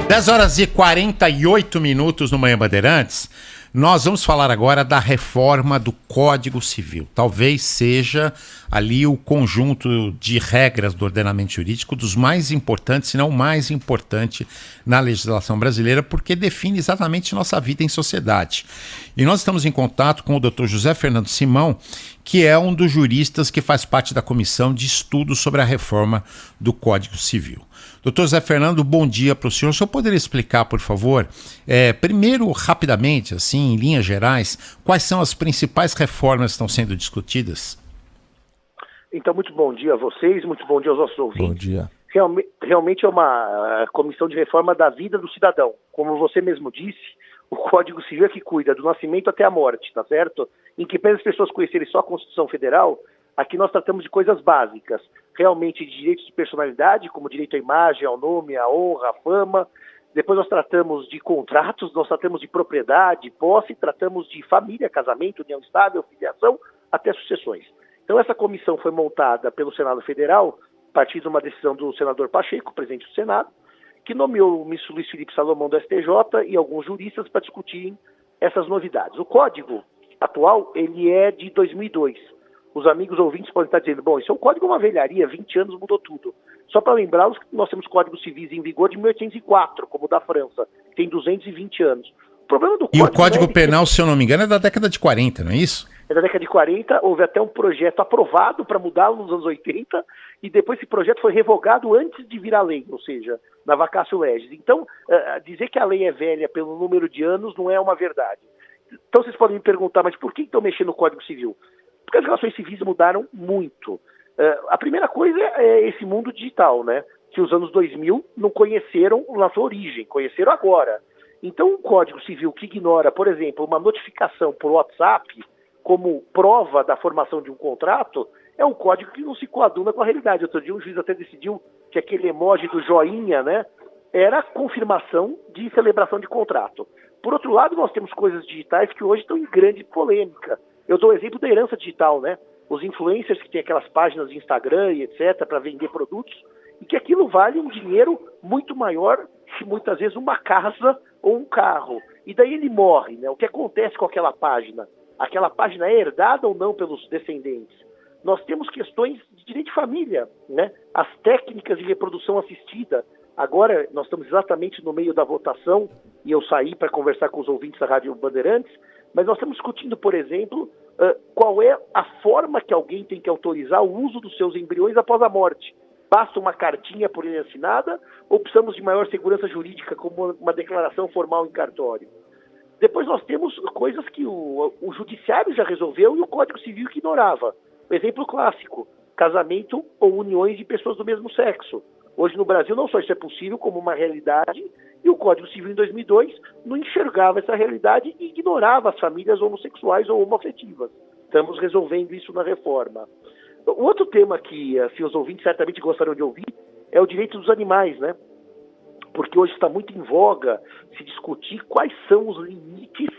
10h48 no Manhã Bandeirantes. Nós vamos falar agora da reforma do Código Civil. Talvez seja ali o conjunto de regras do ordenamento jurídico dos mais importantes, se não o mais importante na legislação brasileira, porque define exatamente nossa vida em sociedade. E nós estamos em contato com o Dr. José Fernando Simão, que é um dos juristas que faz parte da comissão de estudos sobre a reforma do Código Civil. Doutor José Fernando, bom dia para o senhor. O senhor poderia explicar, por favor, primeiro, rapidamente, assim, em linhas gerais, quais são as principais reformas que estão sendo discutidas? Então, muito bom dia a vocês, muito bom dia aos nossos ouvintes. Bom dia. Realmente é uma comissão de reforma da vida do cidadão. Como você mesmo disse, o Código Civil é que cuida do nascimento até a morte, tá certo? Em que para as pessoas conhecerem só a Constituição Federal, aqui nós tratamos de coisas básicas, realmente de direitos de personalidade, como direito à imagem, ao nome, à honra, à fama. Depois nós tratamos de contratos, nós tratamos de propriedade, posse, tratamos de família, casamento, união estável, filiação, até sucessões. Então essa comissão foi montada pelo Senado Federal, a partir de uma decisão do senador Pacheco, presidente do Senado, que nomeou o ministro Luiz Felipe Salomão do STJ e alguns juristas para discutirem essas novidades. O código atual, ele é de 2002. Os amigos ouvintes podem estar dizendo, bom, isso é um código, uma velharia, 20 anos mudou tudo. Só para lembrá-los, nós temos códigos civis em vigor de 1804, como o da França, que tem 220 anos. O problema do código, e o Código Penal, se eu não me engano, é da década de 40, não é isso? É da década de 40, houve até um projeto aprovado para mudá-lo nos anos 80, e depois esse projeto foi revogado antes de virar lei, ou seja, na vacatio legis. Então, dizer que a lei é velha pelo número de anos não é uma verdade. Então vocês podem me perguntar, mas por que estão mexendo no Código Civil? Porque as relações civis mudaram muito. A primeira coisa é esse mundo digital, né? Que os anos 2000 não conheceram na sua origem, conheceram agora. Então, um Código Civil que ignora, por exemplo, uma notificação por WhatsApp como prova da formação de um contrato, é um código que não se coaduna com a realidade. Outro dia um juiz até decidiu que aquele emoji do joinha, né, era confirmação de celebração de contrato. Por outro lado, nós temos coisas digitais que hoje estão em grande polêmica. Eu dou o exemplo da herança digital, né? Os influencers que têm aquelas páginas de Instagram e etc. para vender produtos, e que aquilo vale um dinheiro muito maior que muitas vezes uma casa ou um carro. E daí ele morre, né? O que acontece com aquela página? Aquela página é herdada ou não pelos descendentes? Nós temos questões de direito de família, né? As técnicas de reprodução assistida. Agora, nós estamos exatamente no meio da votação, e eu saí para conversar com os ouvintes da Rádio Bandeirantes, mas nós estamos discutindo, por exemplo, qual é a forma que alguém tem que autorizar o uso dos seus embriões após a morte. Basta uma cartinha por ele assinada ou precisamos de maior segurança jurídica, como uma declaração formal em cartório? Depois nós temos coisas que o judiciário já resolveu e o Código Civil que ignorava. O exemplo clássico, casamento ou uniões de pessoas do mesmo sexo. Hoje no Brasil não só isso é possível como uma realidade, e o Código Civil em 2002 não enxergava essa realidade e ignorava as famílias homossexuais ou homoafetivas. Estamos resolvendo isso na reforma. O outro tema que os ouvintes certamente gostariam de ouvir é o direito dos animais, né? Porque hoje está muito em voga se discutir quais são os limites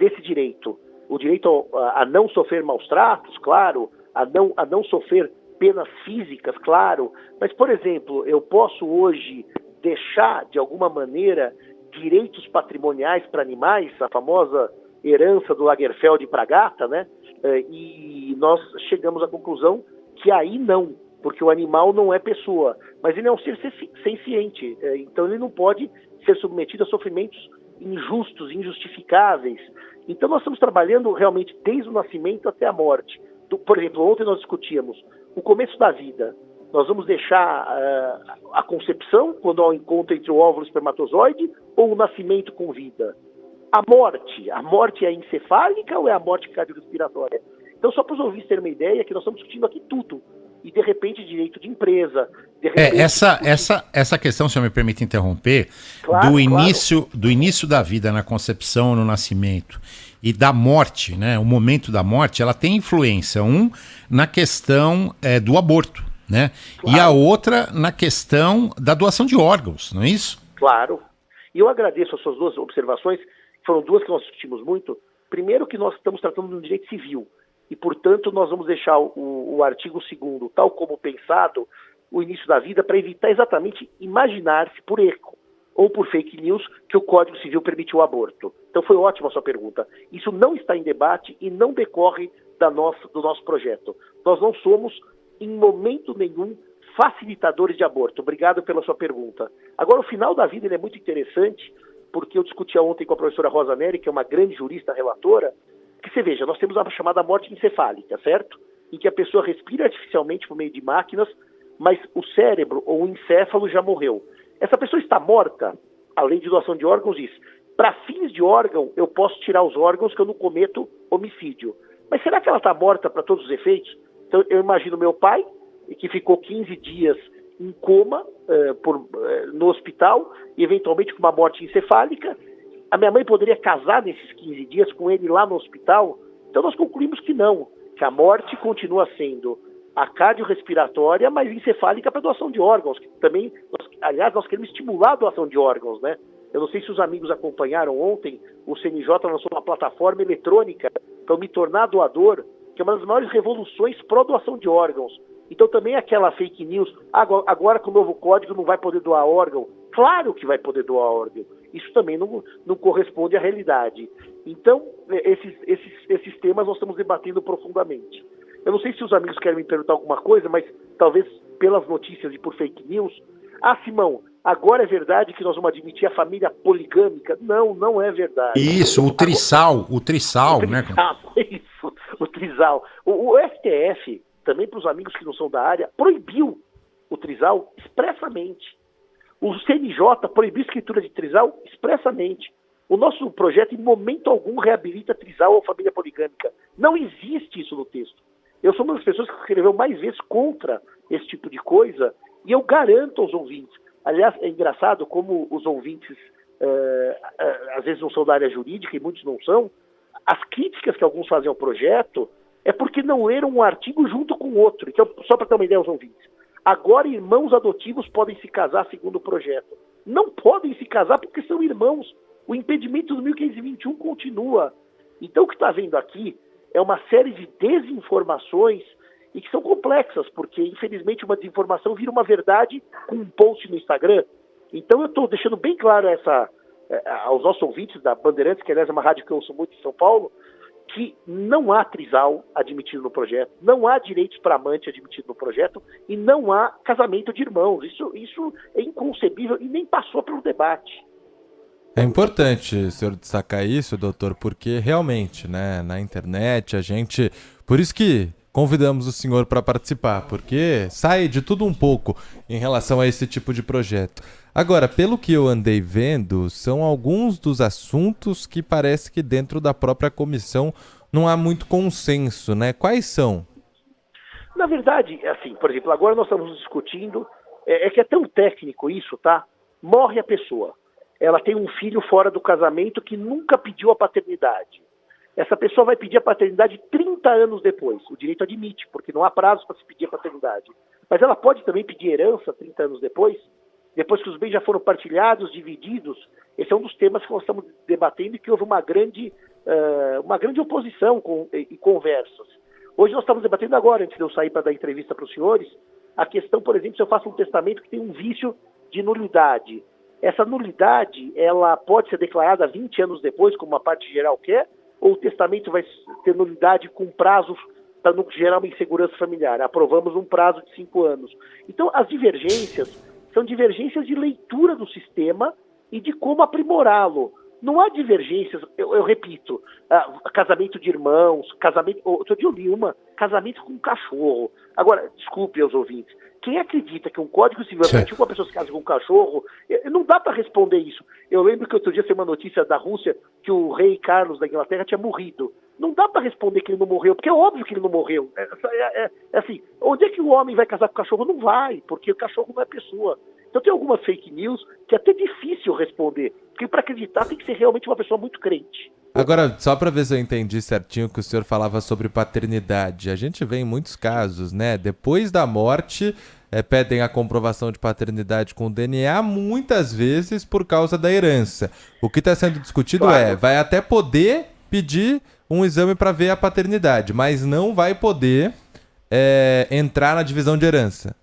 desse direito. O direito a não sofrer maus tratos, claro, a não sofrer penas físicas, claro, mas, por exemplo, eu posso hoje deixar, de alguma maneira, direitos patrimoniais para animais, a famosa herança do Lagerfeld para a gata, né? E nós chegamos à conclusão que aí não, porque o animal não é pessoa, mas ele é um ser senciente, então ele não pode ser submetido a sofrimentos injustos, injustificáveis. Então nós estamos trabalhando realmente desde o nascimento até a morte. Por exemplo, ontem nós discutíamos o começo da vida. Nós vamos deixar a concepção, quando há um encontro entre o óvulo e o espermatozoide, ou o nascimento com vida? A morte é encefálica ou é a morte cardiorrespiratória? Então, só para os ouvintes terem uma ideia, que nós estamos discutindo aqui tudo. E, de repente, direito de empresa. De repente, essa questão, se eu me permite interromper, claro, do início da vida, na concepção, no nascimento, e da morte, né, o momento da morte, ela tem influência, na questão do aborto, né? Claro. E a outra na questão da doação de órgãos, não é isso? Claro. E eu agradeço as suas duas observações, foram duas que nós discutimos muito. Primeiro, que nós estamos tratando de um direito civil, e, portanto, nós vamos deixar o artigo 2º, tal como pensado, o início da vida, para evitar exatamente imaginar-se, por erro, ou por fake news que o Código Civil permitiu o aborto. Então foi ótima a sua pergunta. Isso não está em debate e não decorre do nosso projeto. Nós não somos, em momento nenhum, facilitadores de aborto. Obrigado pela sua pergunta. Agora, o final da vida ele é muito interessante, porque eu discutia ontem com a professora Rosa Neri, que é uma grande jurista relatora, que você veja, nós temos a chamada morte encefálica, certo? Em que a pessoa respira artificialmente por meio de máquinas, mas o cérebro ou o encéfalo já morreu. Essa pessoa está morta, a lei de doação de órgãos diz, para fins de órgão, eu posso tirar os órgãos que eu não cometo homicídio. Mas será que ela está morta para todos os efeitos? Então, eu imagino meu pai, que ficou 15 dias em coma no hospital, e eventualmente com uma morte encefálica. A minha mãe poderia casar nesses 15 dias com ele lá no hospital? Então nós concluímos que não, que a morte continua sendo a cardiorrespiratória, mas encefálica para doação de órgãos, que também, aliás, nós queremos estimular a doação de órgãos, né? Eu não sei se os amigos acompanharam ontem, o CNJ lançou uma plataforma eletrônica para eu me tornar doador, que é uma das maiores revoluções pró-doação de órgãos. Então também aquela fake news, agora com o novo código não vai poder doar órgão. Claro que vai poder doar órgão. Isso também não corresponde à realidade. Então, esses temas nós estamos debatendo profundamente. Eu não sei se os amigos querem me perguntar alguma coisa, mas talvez pelas notícias e por fake news. Ah, Simão, agora é verdade que nós vamos admitir a família poligâmica? Não, não é verdade. Isso, o trisal, né? Isso, o trisal. O STF, também para os amigos que não são da área, proibiu o trisal expressamente. O CNJ proibiu a escritura de trisal expressamente. O nosso projeto, em momento algum, reabilita trisal ou família poligâmica. Não existe isso no texto. Eu sou uma das pessoas que escreveu mais vezes contra esse tipo de coisa, e eu garanto aos ouvintes. Aliás, é engraçado como os ouvintes às vezes não são da área jurídica e muitos não são. As críticas que alguns fazem ao projeto é porque não leram um artigo junto com o outro. Então, só para ter uma ideia aos ouvintes. Agora, irmãos adotivos podem se casar segundo o projeto. Não podem se casar porque são irmãos. O impedimento do 1521 continua. Então, o que está vendo aqui é uma série de desinformações e que são complexas, porque, infelizmente, uma desinformação vira uma verdade com um post no Instagram. Então, eu estou deixando bem claro aos nossos ouvintes da Bandeirantes, que, aliás, é uma rádio que eu ouço muito em São Paulo, que não há trisal admitido no projeto, não há direitos para amante admitido no projeto e não há casamento de irmãos. Isso é inconcebível e nem passou pelo debate. É importante o senhor destacar isso, doutor, porque realmente, né, na internet a gente... Por isso que convidamos o senhor para participar, porque sai de tudo um pouco em relação a esse tipo de projeto. Agora, pelo que eu andei vendo, são alguns dos assuntos que parece que dentro da própria comissão não há muito consenso, né? Quais são? Na verdade, assim, por exemplo, agora nós estamos discutindo, que é tão técnico isso, tá? Morre a pessoa. Ela tem um filho fora do casamento que nunca pediu a paternidade. Essa pessoa vai pedir a paternidade 30 anos depois. O direito admite, porque não há prazo para se pedir a paternidade. Mas ela pode também pedir herança 30 anos depois que os bens já foram partilhados, divididos. Esse é um dos temas que nós estamos debatendo e que houve uma grande oposição e conversas. Hoje nós estamos debatendo agora, antes de eu sair para dar entrevista para os senhores, a questão, por exemplo, se eu faço um testamento que tem um vício de nulidade. Essa nulidade, ela pode ser declarada 20 anos depois, como a parte geral quer, ou o testamento vai ter nulidade com prazos para não gerar uma insegurança familiar. Aprovamos um prazo de 5 anos. Então, as divergências são divergências de leitura do sistema e de como aprimorá-lo. Não há divergências, eu repito, casamento de irmãos, outro dia eu li casamento com um cachorro. Agora, desculpe aos ouvintes, quem acredita que um Código Civil é permitir que uma pessoa se case com um cachorro, não dá para responder isso. Eu lembro que outro dia saiu uma notícia da Rússia que o rei Carlos da Inglaterra tinha morrido. Não dá para responder que ele não morreu, porque é óbvio que ele não morreu. É assim, onde é que o homem vai casar com o cachorro? Não vai, porque o cachorro não é pessoa. Então tem algumas fake news que é até difícil responder, porque para acreditar tem que ser realmente uma pessoa muito crente. Agora, só para ver se eu entendi certinho que o senhor falava sobre paternidade. A gente vê em muitos casos, né? Depois da morte, pedem a comprovação de paternidade com DNA, muitas vezes por causa da herança. O que está sendo discutido vai até poder pedir um exame para ver a paternidade, mas não vai poder entrar na divisão de herança.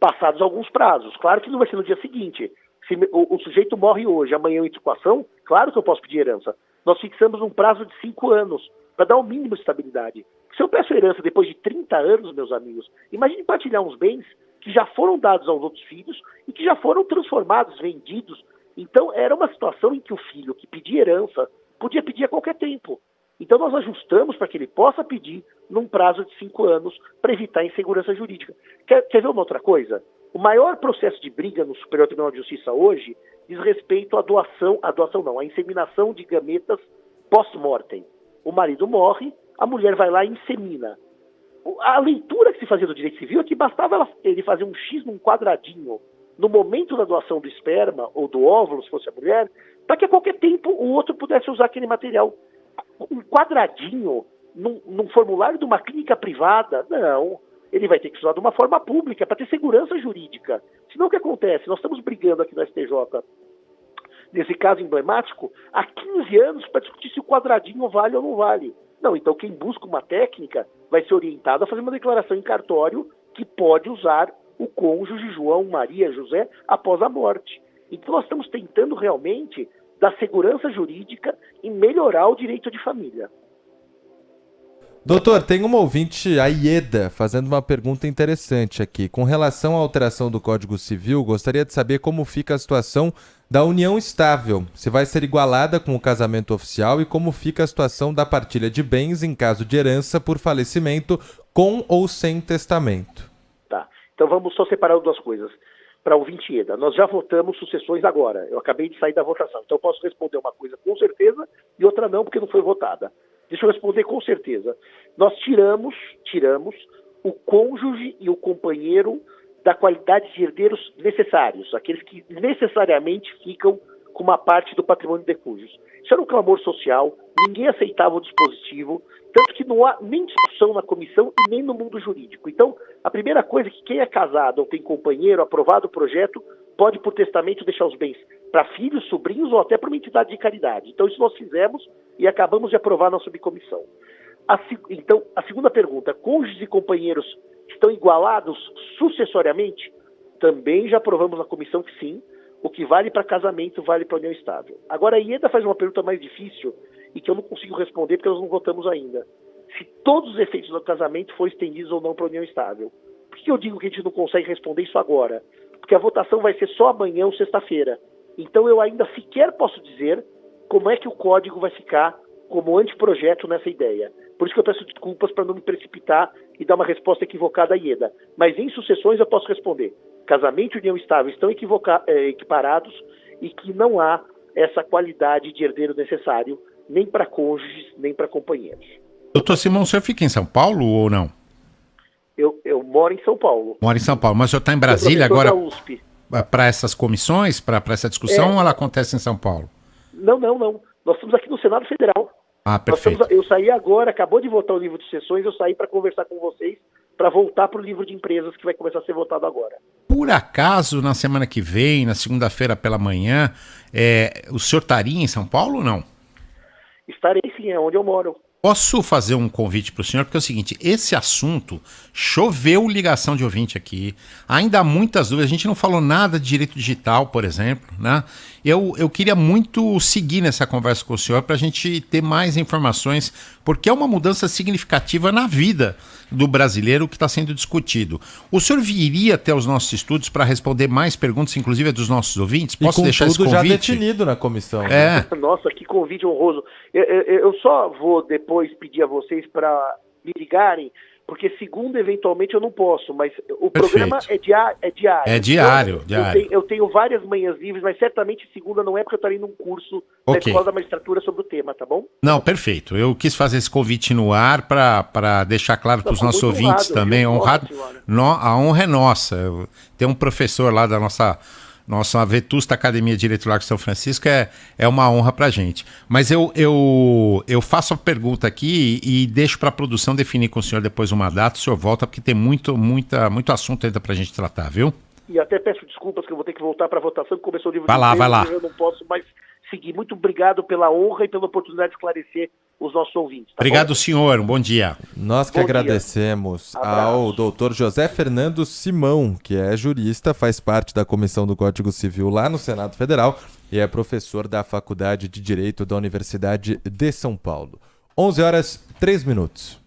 Passados alguns prazos. Claro que não vai ser no dia seguinte. Se o sujeito morre hoje, amanhã eu entro com a ação, claro que eu posso pedir herança. Nós fixamos um prazo de 5 anos, para dar o mínimo de estabilidade. Se eu peço herança depois de 30 anos, meus amigos, imagine partilhar uns bens que já foram dados aos outros filhos e que já foram transformados, vendidos. Então, era uma situação em que o filho que pedia herança podia pedir a qualquer tempo. Então, nós ajustamos para que ele possa pedir num prazo de 5 anos para evitar insegurança jurídica. Quer ver uma outra coisa? O maior processo de briga no Superior Tribunal de Justiça hoje diz respeito à inseminação de gametas post-mortem. O marido morre, a mulher vai lá e insemina. A leitura que se fazia do direito civil é que bastava ele fazer um X num quadradinho no momento da doação do esperma ou do óvulo, se fosse a mulher, para que a qualquer tempo o outro pudesse usar aquele material. Um quadradinho num formulário de uma clínica privada, não. Ele vai ter que usar de uma forma pública para ter segurança jurídica. Senão o que acontece? Nós estamos brigando aqui no STJ, nesse caso emblemático, há 15 anos para discutir se o quadradinho vale ou não vale. Não, então quem busca uma técnica vai ser orientado a fazer uma declaração em cartório que pode usar o cônjuge João, Maria, José, após a morte. Então nós estamos tentando realmente dar segurança jurídica e melhorar o direito de família. Doutor, tem uma ouvinte, a Ieda, fazendo uma pergunta interessante aqui. Com relação à alteração do Código Civil, gostaria de saber como fica a situação da união estável, se vai ser igualada com o casamento oficial e como fica a situação da partilha de bens em caso de herança por falecimento, com ou sem testamento. Tá, então vamos só separar duas coisas. Para o ouvinte Ieda, nós já votamos sucessões agora, eu acabei de sair da votação, então eu posso responder uma coisa com certeza e outra não, porque não foi votada. Deixa eu responder com certeza. Nós tiramos o cônjuge e o companheiro da qualidade de herdeiros necessários, aqueles que necessariamente ficam com uma parte do patrimônio de cônjuges. Isso era um clamor social, ninguém aceitava o dispositivo, tanto que não há nem discussão na comissão e nem no mundo jurídico. Então, a primeira coisa é que quem é casado ou tem companheiro, aprovado o projeto, pode, por testamento, deixar os bens para filhos, sobrinhos ou até para uma entidade de caridade. Então, isso nós fizemos e acabamos de aprovar na subcomissão. Então, a segunda pergunta, cônjuges e companheiros estão igualados sucessoriamente? Também já aprovamos na comissão que sim, o que vale para casamento vale para união estável. Agora, a Ieda faz uma pergunta mais difícil e que eu não consigo responder porque nós não votamos ainda. Se todos os efeitos do casamento foram estendidos ou não para união estável. Por que eu digo que a gente não consegue responder isso agora? Porque a votação vai ser só amanhã ou sexta-feira. Então eu ainda sequer posso dizer como é que o código vai ficar como anteprojeto nessa ideia. Por isso que eu peço desculpas para não me precipitar e dar uma resposta equivocada à Ieda. Mas em sucessões eu posso responder. Casamento e união estável estão equiparados e que não há essa qualidade de herdeiro necessário nem para cônjuges, nem para companheiros. Doutor Simão, o senhor fica em São Paulo ou não? Eu moro em São Paulo. Mora em São Paulo, mas o senhor está em Brasília agora para essas comissões, para essa discussão, ou ela acontece em São Paulo? Não. Nós estamos aqui no Senado Federal. Ah, perfeito. Eu saí agora, acabou de votar o livro de sessões, eu saí para conversar com vocês, para voltar para o livro de empresas que vai começar a ser votado agora. Por acaso, na semana que vem, na segunda-feira pela manhã, o senhor estaria em São Paulo ou não? Estarei sim, é onde eu moro. Posso fazer um convite para o senhor? Porque é o seguinte, esse assunto choveu ligação de ouvinte aqui, ainda há muitas dúvidas, a gente não falou nada de direito digital, por exemplo, né? Eu queria muito seguir nessa conversa com o senhor para a gente ter mais informações, porque é uma mudança significativa na vida do brasileiro que está sendo discutido. O senhor viria até os nossos estúdios para responder mais perguntas, inclusive dos nossos ouvintes? Posso deixar esse convite? Já definido na comissão. Nossa, que convite honroso. Eu só vou depois pedir a vocês para me ligarem, porque segunda, eventualmente, eu não posso, mas o programa é diário. É diário, então, diário. Eu tenho várias manhãs livres, mas certamente segunda não é, porque eu estarei num curso da Escola da Magistratura sobre o tema, tá bom? Não, perfeito. Eu quis fazer esse convite no ar para deixar claro para os nossos ouvintes também. A honra é nossa. Tem um professor lá da nossa vetusta Academia de Direito Largo de São Francisco, é uma honra para a gente. Mas eu faço a pergunta aqui e deixo para a produção definir com o senhor depois uma data, o senhor volta, porque tem muito assunto ainda para a gente tratar, viu? E até peço desculpas que eu vou ter que voltar para a votação, que começou o livro vai lá. Eu não posso, mas seguir. Muito obrigado pela honra e pela oportunidade de esclarecer os nossos ouvintes. Obrigado, senhor. Um bom dia. Nós que Bom agradecemos dia. ao doutor José Fernando Simão, que é jurista, faz parte da Comissão do Código Civil lá no Senado Federal e é professor da Faculdade de Direito da Universidade de São Paulo. 11h03.